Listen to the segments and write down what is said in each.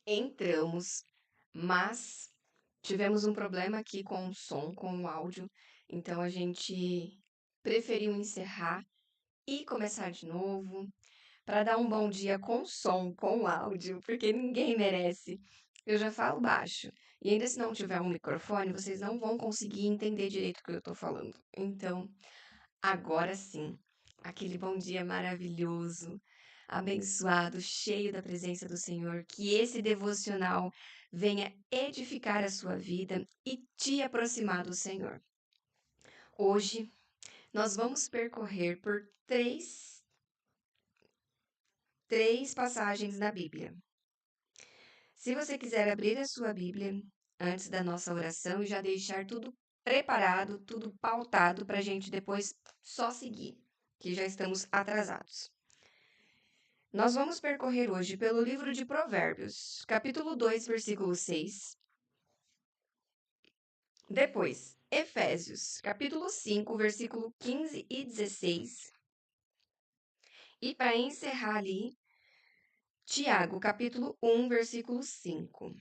Entramos, mas tivemos um problema aqui com o som, com o áudio, então a gente preferiu encerrar e começar de novo, para dar um bom dia com som, com áudio, porque ninguém merece. Eu já falo baixo. E ainda se não tiver um microfone, vocês não vão conseguir entender direito o que eu tô falando. Então, agora sim, aquele bom dia maravilhoso, abençoado, cheio da presença do Senhor, que esse devocional venha edificar a sua vida e te aproximar do Senhor. Hoje, nós vamos percorrer por três passagens da Bíblia. Se você quiser abrir a sua Bíblia antes da nossa oração e já deixar tudo preparado, tudo pautado para a gente depois só seguir, que já estamos atrasados. Nós vamos percorrer hoje pelo livro de Provérbios, capítulo 2, versículo 6. Depois, Efésios, capítulo 5, versículo 15 e 16. E para encerrar ali, Tiago, capítulo 1, versículo 5.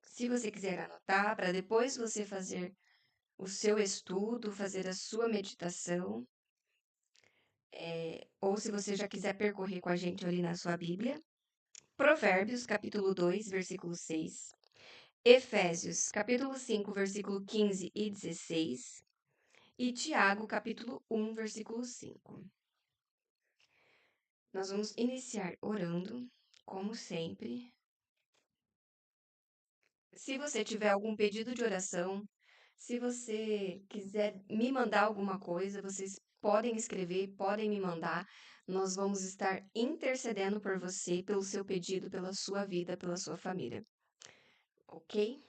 Se você quiser anotar, para depois você fazer o seu estudo, fazer a sua meditação, ou se você já quiser percorrer com a gente ali na sua Bíblia, Provérbios, capítulo 2, versículo 6, Efésios, capítulo 5, versículo 15 e 16, e Tiago, capítulo 1, versículo 5. Nós vamos iniciar orando, como sempre. Se você tiver algum pedido de oração, se você quiser me mandar alguma coisa, vocês podem escrever, podem me mandar. Nós vamos estar intercedendo por você, pelo seu pedido, pela sua vida, pela sua família. Ok?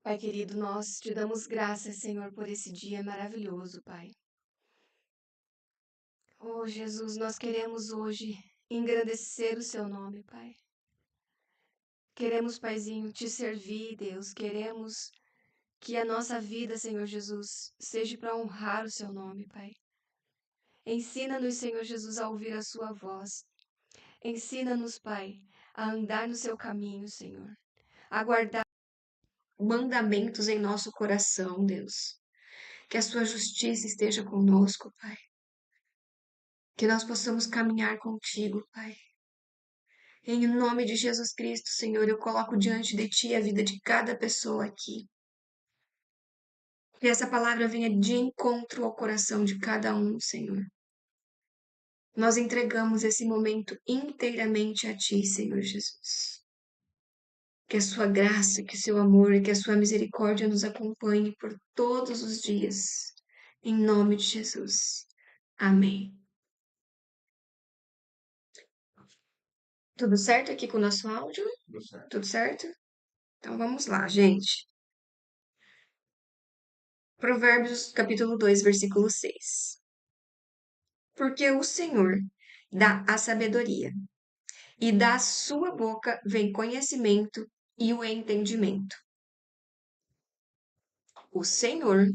Pai querido, nós te damos graças, Senhor, por esse dia maravilhoso, Pai. Oh, Jesus, nós queremos hoje engrandecer o seu nome, Pai. Queremos, Paizinho, te servir, Deus. Queremos que a nossa vida, Senhor Jesus, seja para honrar o seu nome, Pai. Ensina-nos, Senhor Jesus, a ouvir a sua voz. Ensina-nos, Pai, a andar no seu caminho, Senhor. A guardar mandamentos em nosso coração, Deus. Que a sua justiça esteja conosco, Pai. Que nós possamos caminhar contigo, Pai. Em nome de Jesus Cristo, Senhor, eu coloco diante de Ti a vida de cada pessoa aqui. Que essa palavra venha de encontro ao coração de cada um, Senhor. Nós entregamos esse momento inteiramente a Ti, Senhor Jesus. Que a Sua graça, que o Seu amor e que a Sua misericórdia nos acompanhe por todos os dias. Em nome de Jesus. Amém. Tudo certo aqui com o nosso áudio? Tudo certo? Então vamos lá, gente. Provérbios, capítulo 2, versículo 6. Porque o Senhor dá a sabedoria, e da sua boca vem conhecimento e o entendimento. O Senhor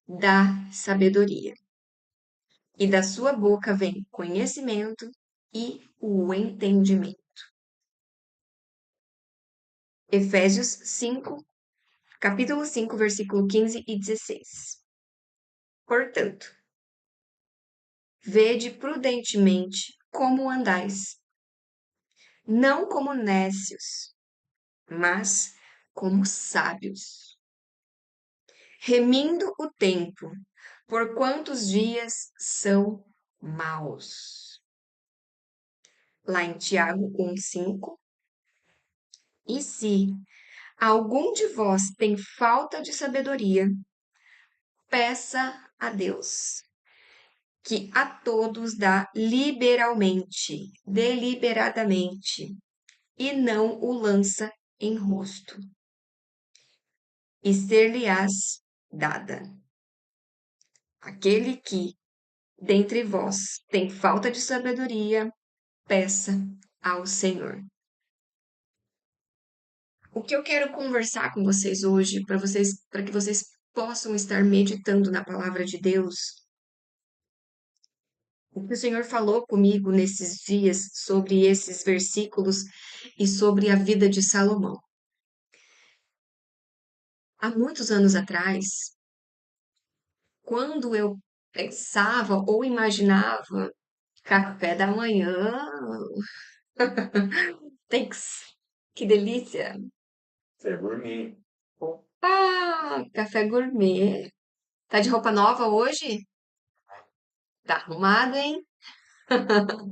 dá sabedoria, e da sua boca vem conhecimento e o entendimento. Efésios 5, capítulo 5, versículo 15 e 16. Portanto, vede prudentemente como andais, não como nécios, mas como sábios, remindo o tempo, porquanto os dias são maus. Lá em Tiago 1:5. E se algum de vós tem falta de sabedoria, peça a Deus, que a todos dá liberalmente, deliberadamente, e não o lança em rosto, e ser-lhe-ás dada. Aquele que, dentre vós, tem falta de sabedoria, peça ao Senhor. O que eu quero conversar com vocês hoje, para que vocês possam estar meditando na palavra de Deus, O que o Senhor falou comigo nesses dias sobre esses versículos e sobre a vida de Salomão. Há muitos anos atrás, quando eu pensava ou imaginava café da manhã, thanks, que delícia! Você é gourmet. Ah, café gourmet. Tá de roupa nova hoje? Tá arrumado, hein?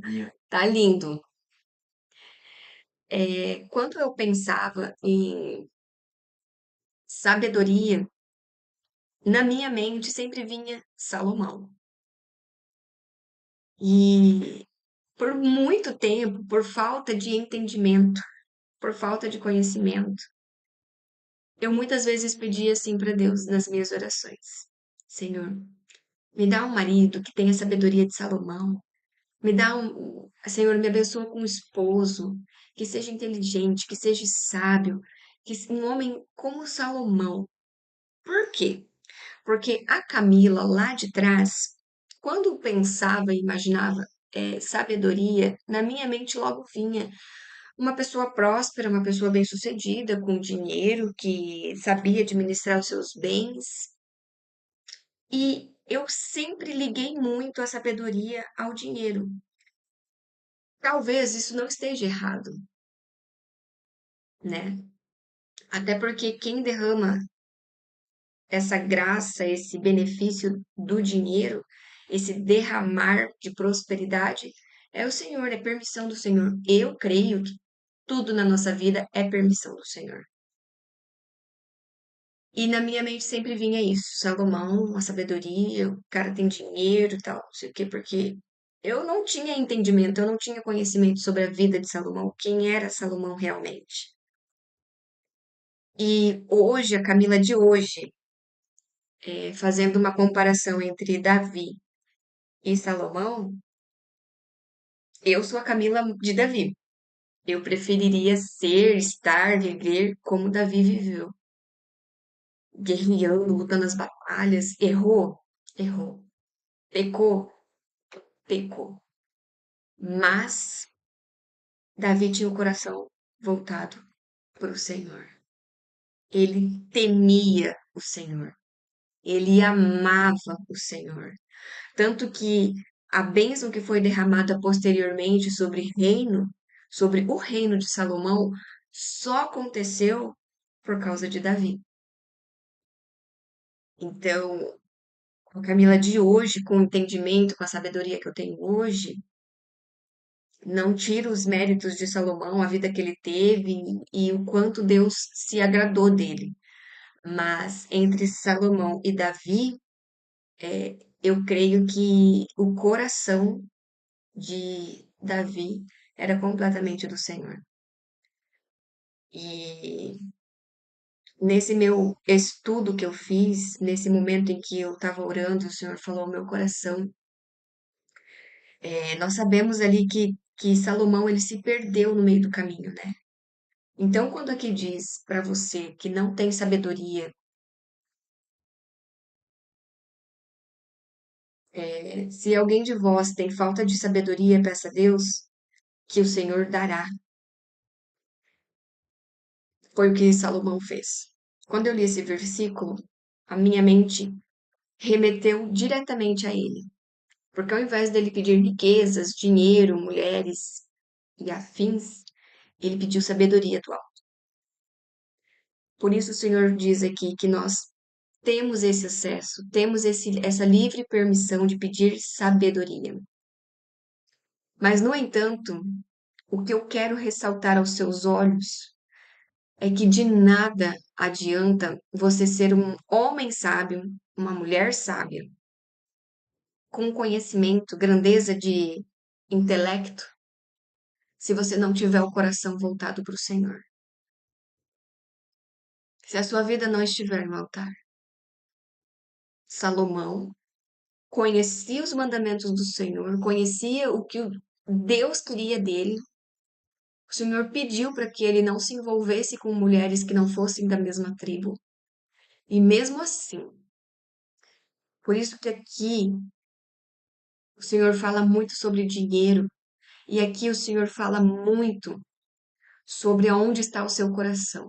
Minha. Tá lindo. Quando eu pensava em sabedoria, na minha mente sempre vinha Salomão. E por muito tempo, por falta de entendimento, por falta de conhecimento, eu muitas vezes pedia assim para Deus nas minhas orações: Senhor, me dá um marido que tenha sabedoria de Salomão. Me dá Senhor, me abençoa com um esposo que seja inteligente, que seja sábio, um homem como Salomão. Por quê? Porque a Camila lá de trás, quando pensava e imaginava sabedoria, na minha mente logo vinha uma pessoa próspera, uma pessoa bem-sucedida, com dinheiro, que sabia administrar os seus bens. E eu sempre liguei muito a sabedoria ao dinheiro. Talvez isso não esteja errado, né? Até porque quem derrama essa graça, esse benefício do dinheiro, esse derramar de prosperidade, é o Senhor, é permissão do Senhor. Eu creio que tudo na nossa vida é permissão do Senhor. E na minha mente sempre vinha isso: Salomão, a sabedoria, o cara tem dinheiro e tal, não sei o quê, porque eu não tinha entendimento, eu não tinha conhecimento sobre a vida de Salomão, quem era Salomão realmente. E hoje, a Camila de hoje, fazendo uma comparação entre Davi e Salomão, eu sou a Camila de Davi. Eu preferiria ser, estar, viver como Davi viveu, guerreando, lutando as batalhas. Errou? Errou. Pecou? Pecou. Mas Davi tinha o coração voltado para o Senhor. Ele temia o Senhor. Ele amava o Senhor. Tanto que a bênção que foi derramada posteriormente sobre o reino de Salomão, só aconteceu por causa de Davi. Então, a Camila de hoje, com o entendimento, com a sabedoria que eu tenho hoje, não tira os méritos de Salomão, a vida que ele teve e o quanto Deus se agradou dele. Mas entre Salomão e Davi, eu creio que o coração de Davi era completamente do Senhor. E nesse meu estudo que eu fiz, nesse momento em que eu estava orando, o Senhor falou ao meu coração. Nós sabemos ali que Salomão ele se perdeu no meio do caminho, né? Então, quando aqui diz para você que não tem sabedoria, se alguém de vós tem falta de sabedoria, peça a Deus, que o Senhor dará. Foi o que Salomão fez. Quando eu li esse versículo, a minha mente remeteu diretamente a ele. Porque ao invés dele pedir riquezas, dinheiro, mulheres e afins, ele pediu sabedoria do alto. Por isso o Senhor diz aqui que nós temos esse acesso, temos essa livre permissão de pedir sabedoria. Mas, no entanto, o que eu quero ressaltar aos seus olhos é que de nada adianta você ser um homem sábio, uma mulher sábia, com conhecimento, grandeza de intelecto, se você não tiver o coração voltado para o Senhor. Se a sua vida não estiver no altar. Salomão conhecia os mandamentos do Senhor, conhecia o que Deus queria dele. O Senhor pediu para que ele não se envolvesse com mulheres que não fossem da mesma tribo. E mesmo assim, por isso que aqui O Senhor fala muito sobre dinheiro, e aqui o Senhor fala muito sobre aonde está o seu coração.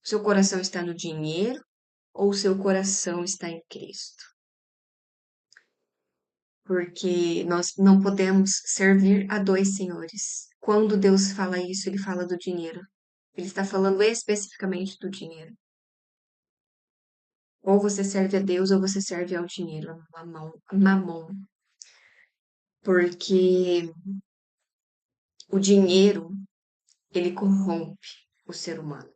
O seu coração está no dinheiro ou o seu coração está em Cristo? Porque nós não podemos servir a dois senhores. Quando Deus fala isso, ele fala do dinheiro. Ele está falando especificamente do dinheiro. Ou você serve a Deus ou você serve ao dinheiro, a mamon. Porque o dinheiro, ele corrompe o ser humano.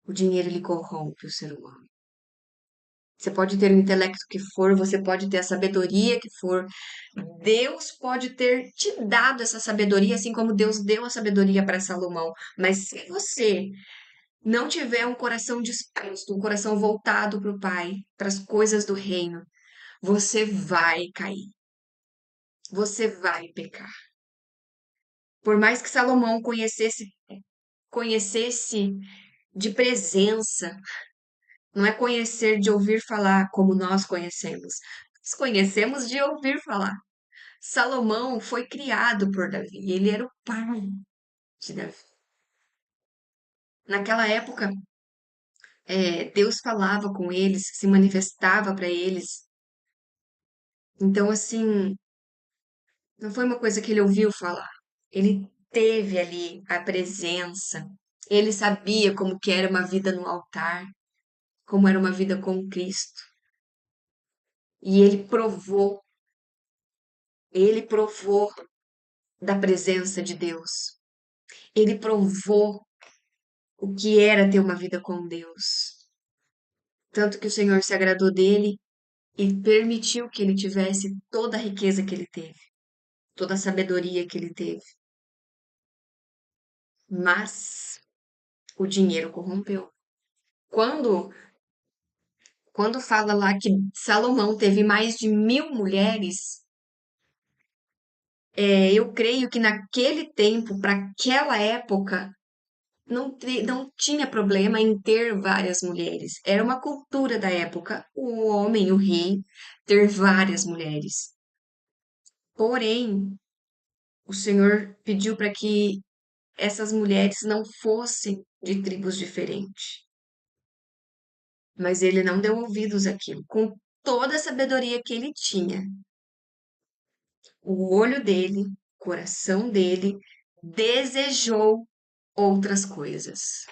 O dinheiro, ele corrompe o ser humano. Você pode ter o intelecto que for, você pode ter a sabedoria que for. Deus pode ter te dado essa sabedoria, assim como Deus deu a sabedoria para Salomão. Mas se você não tiver um coração disposto, um coração voltado para o Pai, para as coisas do reino, você vai cair. Você vai pecar. Por mais que Salomão conhecesse de presença, não é conhecer de ouvir falar como nós conhecemos. Nós conhecemos de ouvir falar. Salomão foi criado por Davi, ele era o pai de Davi. Naquela época, Deus falava com eles, se manifestava para eles. Então, assim, não foi uma coisa que ele ouviu falar. Ele teve ali a presença. Ele sabia como que era uma vida no altar, como era uma vida com Cristo. E ele provou da presença de Deus. Ele provou o que era ter uma vida com Deus. Tanto que o Senhor se agradou dele e permitiu que ele tivesse toda a riqueza que ele teve, toda a sabedoria que ele teve. Mas o dinheiro corrompeu. Quando, quando fala lá que Salomão teve mais de 1.000 mulheres, eu creio que naquele tempo, para aquela época, não tinha problema em ter várias mulheres. Era uma cultura da época, o homem, o rei, ter várias mulheres. Porém, o Senhor pediu para que essas mulheres não fossem de tribos diferentes. Mas ele não deu ouvidos àquilo. Com toda a sabedoria que ele tinha, o olho dele, o coração dele, desejou outras coisas.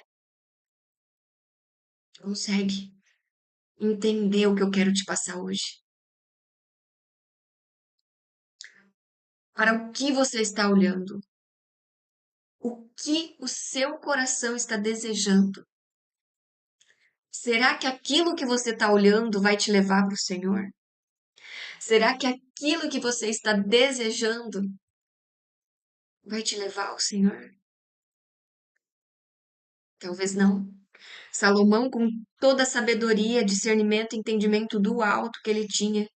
Consegue entender o que eu quero te passar hoje? Para o que você está olhando? O que o seu coração está desejando? Será que aquilo que você está olhando vai te levar para o Senhor? Será que aquilo que você está desejando vai te levar ao Senhor? Talvez não. Salomão, com toda a sabedoria, discernimento e entendimento do alto que ele tinha,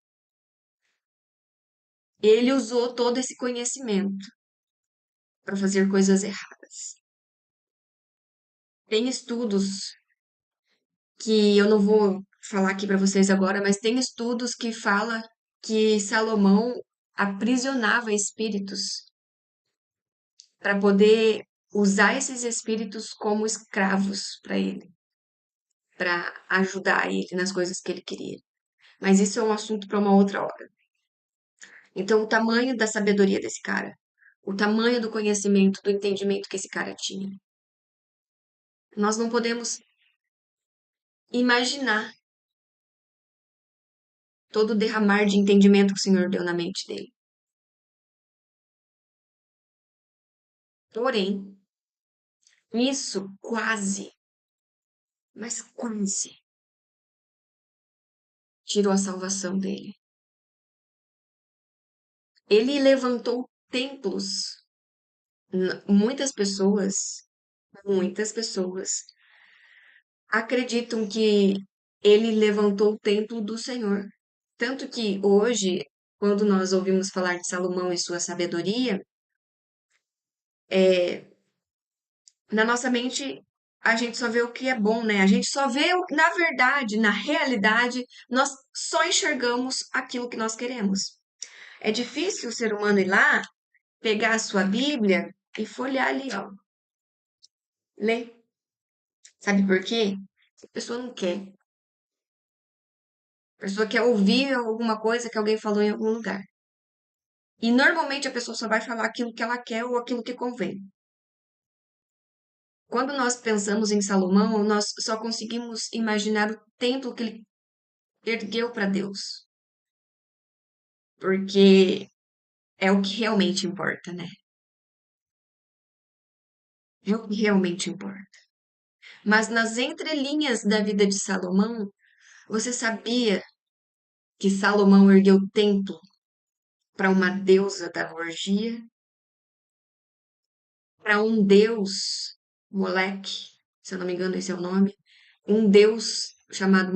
ele usou todo esse conhecimento para fazer coisas erradas. Tem estudos que eu não vou falar aqui para vocês agora, mas tem estudos que fala que Salomão aprisionava espíritos para poder usar esses espíritos como escravos para ele, para ajudar ele nas coisas que ele queria. Mas isso é um assunto para uma outra hora. Então, o tamanho da sabedoria desse cara, o tamanho do conhecimento, do entendimento que esse cara tinha. Nós não podemos imaginar todo o derramar de entendimento que o Senhor deu na mente dele. Porém, isso quase, mas quase, tirou a salvação dele. Ele levantou templos. Muitas pessoas acreditam que ele levantou o templo do Senhor. Tanto que hoje, quando nós ouvimos falar de Salomão e sua sabedoria, na nossa mente a gente só vê o que é bom, né? A gente só vê, na verdade, na realidade, nós só enxergamos aquilo que nós queremos. É difícil o ser humano ir lá, pegar a sua Bíblia e folhear ali, ó. Ler. Sabe por quê? A pessoa não quer. A pessoa quer ouvir alguma coisa que alguém falou em algum lugar. E normalmente a pessoa só vai falar aquilo que ela quer ou aquilo que convém. Quando nós pensamos em Salomão, nós só conseguimos imaginar o templo que ele ergueu para Deus. Porque é o que realmente importa, né? É o que realmente importa. Mas nas entrelinhas da vida de Salomão, você sabia que Salomão ergueu templo para uma deusa da orgia, para um deus, Moleque, se eu não me engano esse é o nome, um deus chamado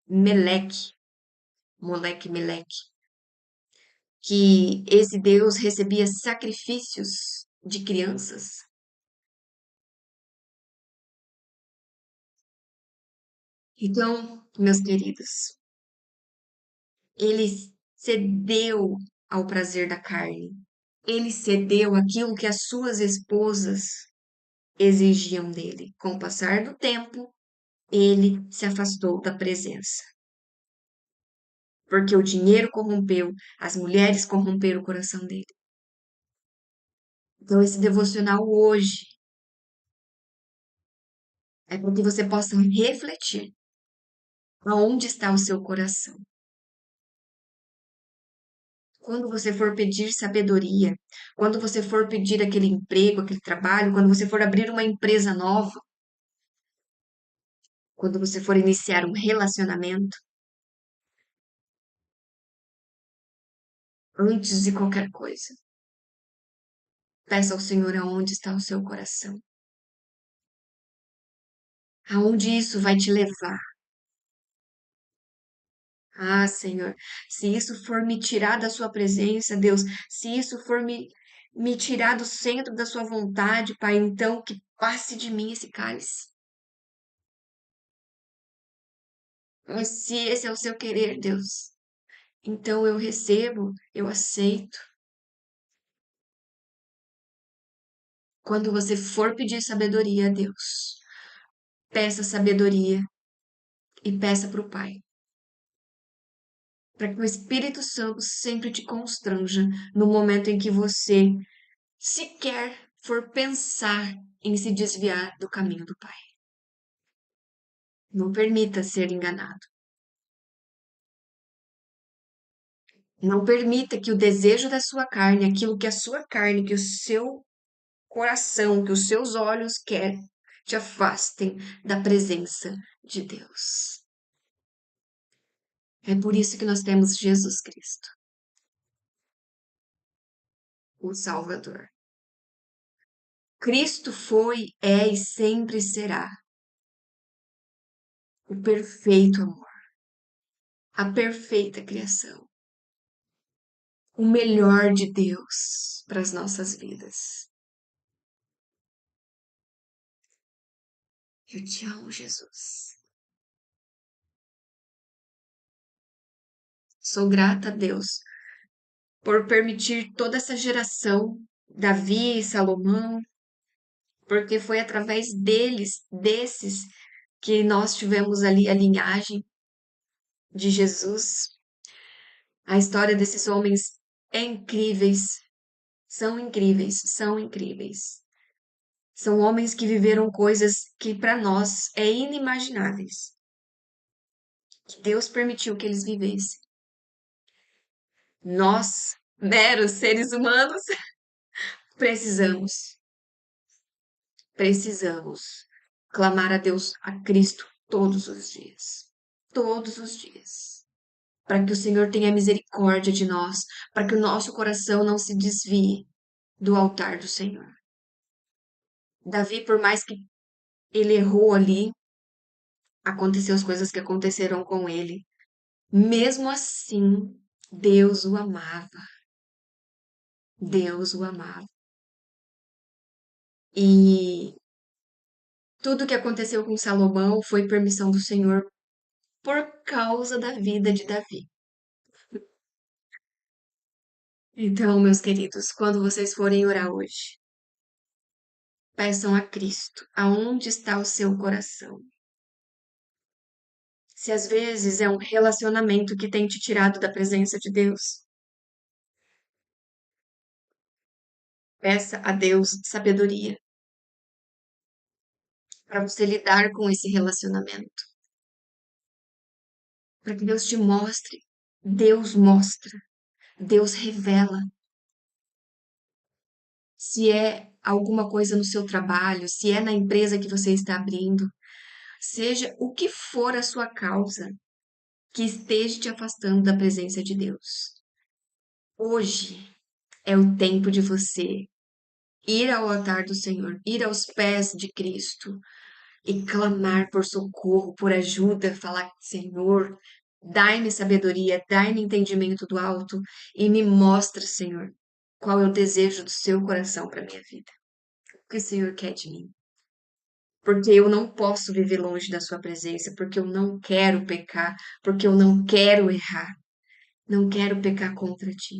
Meleque, Meleque, que esse deus recebia sacrifícios de crianças. Então, meus queridos, ele cedeu ao prazer da carne. Ele cedeu aquilo que as suas esposas exigiam dele. Com o passar do tempo, ele se afastou da presença. Porque o dinheiro corrompeu, as mulheres corromperam o coração dele. Então, esse devocional hoje é para que você possa refletir aonde está o seu coração. Quando você for pedir sabedoria, quando você for pedir aquele emprego, aquele trabalho, quando você for abrir uma empresa nova, quando você for iniciar um relacionamento, antes de qualquer coisa, peça ao Senhor aonde está o seu coração. Aonde isso vai te levar? Ah, Senhor, se isso for me tirar da sua presença, Deus, se isso for me tirar do centro da sua vontade, Pai, então que passe de mim esse cálice. Mas se esse é o seu querer, Deus, então eu recebo, eu aceito. Quando você for pedir sabedoria a Deus, peça sabedoria e peça para o Pai, para que o Espírito Santo sempre te constranja no momento em que você sequer for pensar em se desviar do caminho do Pai. Não permita ser enganado. Não permita que o desejo da sua carne, aquilo que a sua carne, que o seu coração, que os seus olhos querem, te afastem da presença de Deus. É por isso que nós temos Jesus Cristo, o Salvador. Cristo foi, é e sempre será o perfeito amor, a perfeita criação, o melhor de Deus para as nossas vidas. Eu te amo, Jesus. Sou grata a Deus por permitir toda essa geração, Davi e Salomão, porque foi através desses, que nós tivemos ali a linhagem de Jesus. A história desses homens é incríveis, são incríveis, são incríveis. São homens que viveram coisas que para nós é inimagináveis, que Deus permitiu que eles vivessem. Nós, meros seres humanos, precisamos, precisamos clamar a Deus, a Cristo, todos os dias. Todos os dias. Para que o Senhor tenha misericórdia de nós, para que o nosso coração não se desvie do altar do Senhor. Davi, por mais que ele errou ali, aconteceu as coisas que aconteceram com ele. Mesmo assim, Deus o amava. Deus o amava. E Tudo o que aconteceu com Salomão foi permissão do Senhor por causa da vida de Davi. Então, meus queridos, quando vocês forem orar hoje, peçam a Cristo, aonde está o seu coração? Se às vezes é um relacionamento que tem te tirado da presença de Deus, peça a Deus sabedoria para você lidar com esse relacionamento. Para que Deus te mostre, Deus mostra, Deus revela. Se é alguma coisa no seu trabalho, se é na empresa que você está abrindo, seja o que for a sua causa que esteja te afastando da presença de Deus. Hoje é o tempo de você ir ao altar do Senhor, ir aos pés de Cristo e clamar por socorro, por ajuda, falar: Senhor, dai-me sabedoria, dai-me entendimento do alto e me mostra, Senhor, qual é o desejo do seu coração para minha vida. O que o Senhor quer de mim? Porque eu não posso viver longe da sua presença, porque eu não quero pecar, porque eu não quero errar, não quero pecar contra ti.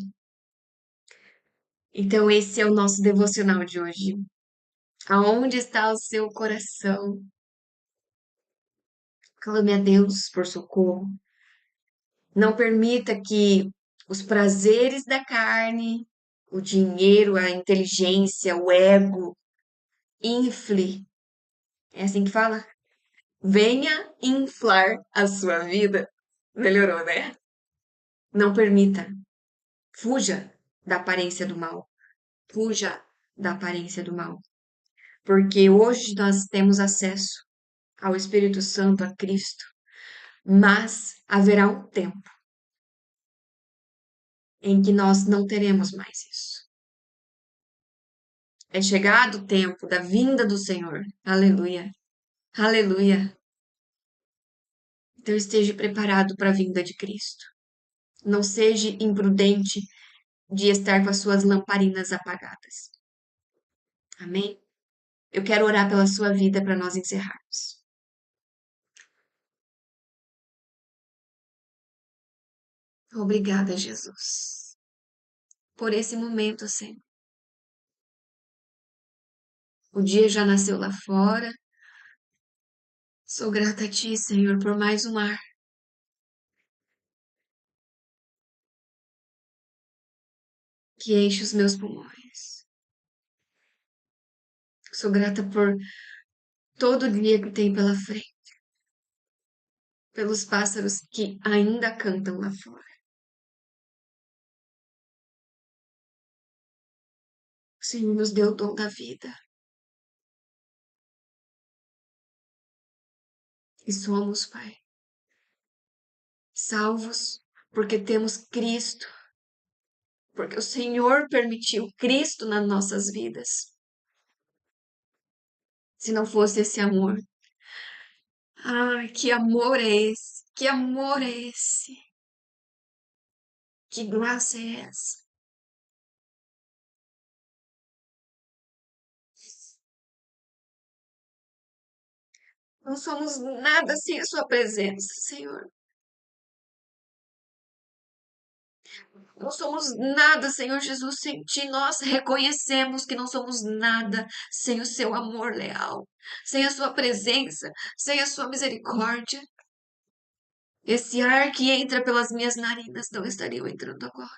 Então, esse é o nosso devocional de hoje. Aonde está o seu coração? Clame a Deus por socorro. Não permita que os prazeres da carne, o dinheiro, a inteligência, o ego, infle. É assim que fala? Venha inflar a sua vida. Melhorou, né? Não permita. Fuja da aparência do mal. Fuja da aparência do mal. Porque hoje nós temos acesso ao Espírito Santo, a Cristo, mas haverá um tempo em que nós não teremos mais isso. É chegado o tempo da vinda do Senhor. Aleluia. Aleluia. Então esteja preparado para a vinda de Cristo. Não seja imprudente de estar com as suas lamparinas apagadas. Amém? Eu quero orar pela sua vida para nós encerrarmos. Obrigada, Jesus, por esse momento, Senhor. O dia já nasceu lá fora. Sou grata a Ti, Senhor, por mais um ar que enche os meus pulmões. Sou grata por todo dia que tem pela frente, pelos pássaros que ainda cantam lá fora. O Senhor nos deu o dom da vida e somos, Pai, salvos porque temos Cristo, porque o Senhor permitiu Cristo nas nossas vidas. Se não fosse esse amor, que amor é esse? Que amor é esse? Que graça é essa? Não somos nada sem a Sua presença, Senhor. Não somos nada, Senhor Jesus, sem Ti. Nós reconhecemos que não somos nada sem o Seu amor leal, sem a Sua presença, sem a Sua misericórdia. Esse ar que entra pelas minhas narinas não estaria entrando agora.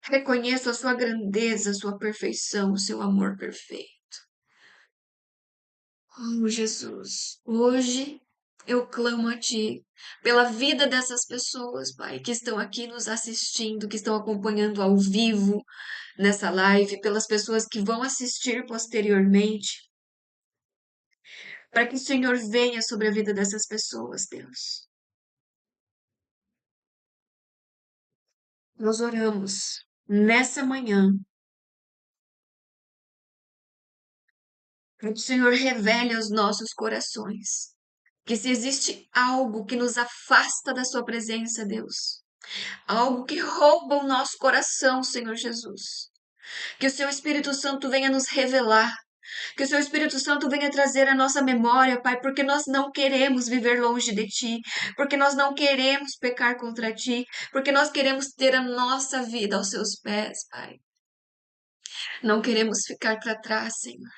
Reconheço a Sua grandeza, a Sua perfeição, o Seu amor perfeito. Oh, Jesus, hoje eu clamo a Ti pela vida dessas pessoas, Pai, que estão aqui nos assistindo, que estão acompanhando ao vivo nessa live, pelas pessoas que vão assistir posteriormente, para que o Senhor venha sobre a vida dessas pessoas, Deus. Nós oramos nessa manhã para que o Senhor revele aos nossos corações que se existe algo que nos afasta da Sua presença, Deus, algo que rouba o nosso coração, Senhor Jesus, que o Seu Espírito Santo venha nos revelar, Que o Seu Espírito Santo venha trazer à nossa memória, Pai, porque nós não queremos viver longe de Ti, porque nós não queremos pecar contra Ti, porque nós queremos ter a nossa vida aos Seus pés, Pai. Não queremos ficar para trás, Senhor,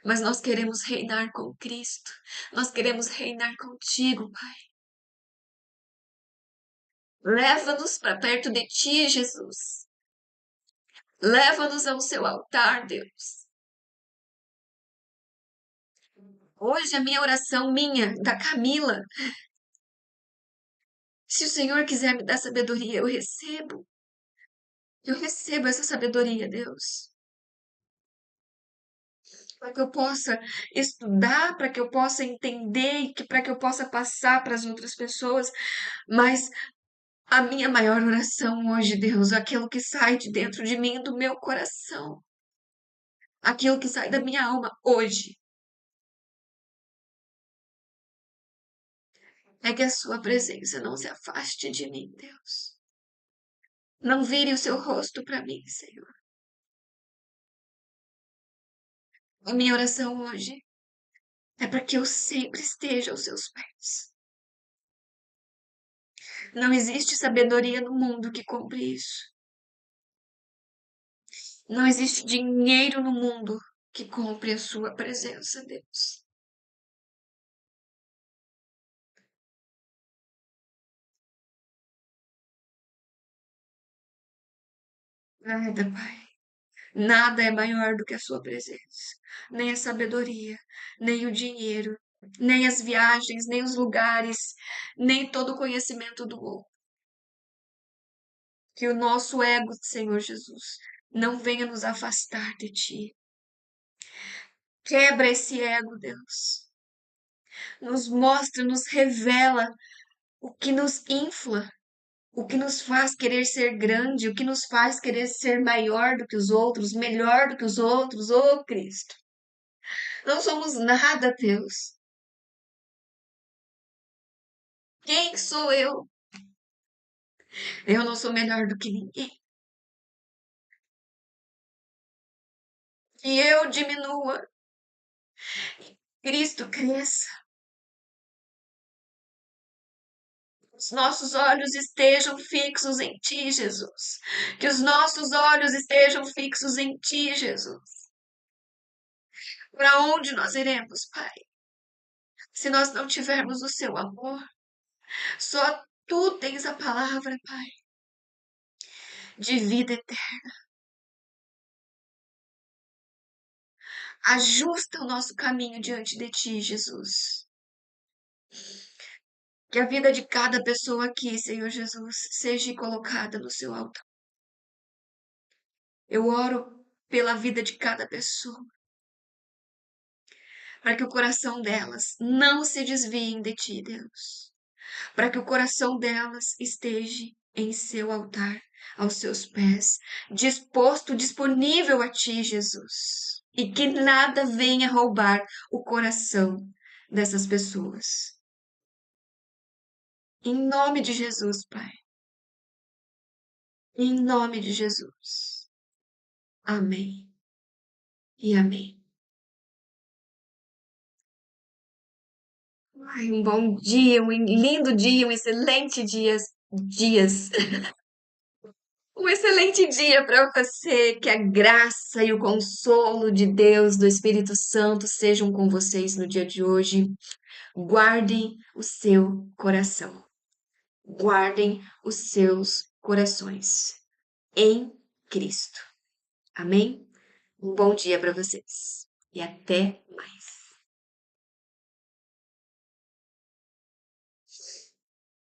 mas nós queremos reinar com Cristo. Nós queremos reinar contigo, Pai. Leva-nos para perto de Ti, Jesus. Leva-nos ao Seu altar, Deus. Hoje a minha oração, da Camila. Se o Senhor quiser me dar sabedoria, eu recebo. Eu recebo essa sabedoria, Deus. Para que eu possa estudar, para que eu possa entender e para que eu possa passar para as outras pessoas. Mas a minha maior oração hoje, Deus, aquilo que sai de dentro de mim, do meu coração, aquilo que sai da minha alma hoje, é que a Sua presença não se afaste de mim, Deus. Não vire o Seu rosto para mim, Senhor. A minha oração hoje é para que eu sempre esteja aos Seus pés. Não existe sabedoria no mundo que compre isso. Não existe dinheiro no mundo que compre a Sua presença, Deus. Nada, Pai. Nada é maior do que a Sua presença. Nem a sabedoria, nem o dinheiro, nem as viagens, nem os lugares, nem todo o conhecimento do mundo. Que o nosso ego, Senhor Jesus, não venha nos afastar de Ti. Quebra esse ego, Deus. Nos mostra, nos revela o que nos infla, o que nos faz querer ser grande, o que nos faz querer ser maior do que os outros, melhor do que os outros, ô Cristo. Não somos nada, Deus. Quem sou eu? Eu não sou melhor do que ninguém. Que eu diminua, Cristo cresça. Os nossos olhos estejam fixos em Ti, Jesus. Que os nossos olhos estejam fixos em Ti, Jesus. Para onde nós iremos, Pai? Se nós não tivermos o Seu amor, só Tu tens a palavra, Pai, de vida eterna. Ajusta o nosso caminho diante de Ti, Jesus. Que a vida de cada pessoa aqui, Senhor Jesus, seja colocada no Seu altar. Eu oro pela vida de cada pessoa, para que o coração delas não se desvie de Ti, Deus. Para que o coração delas esteja em Seu altar, aos Seus pés, disposto, disponível a Ti, Jesus. E que nada venha roubar o coração dessas pessoas. Em nome de Jesus, Pai. Em nome de Jesus. Amém. E amém. Ai, um bom dia, um lindo dia, um excelente dias. Um excelente dia para você. Que a graça e o consolo de Deus, do Espírito Santo, sejam com vocês no dia de hoje. Guardem o seu coração. Guardem os seus corações em Cristo. Amém? Um bom dia para vocês e até mais.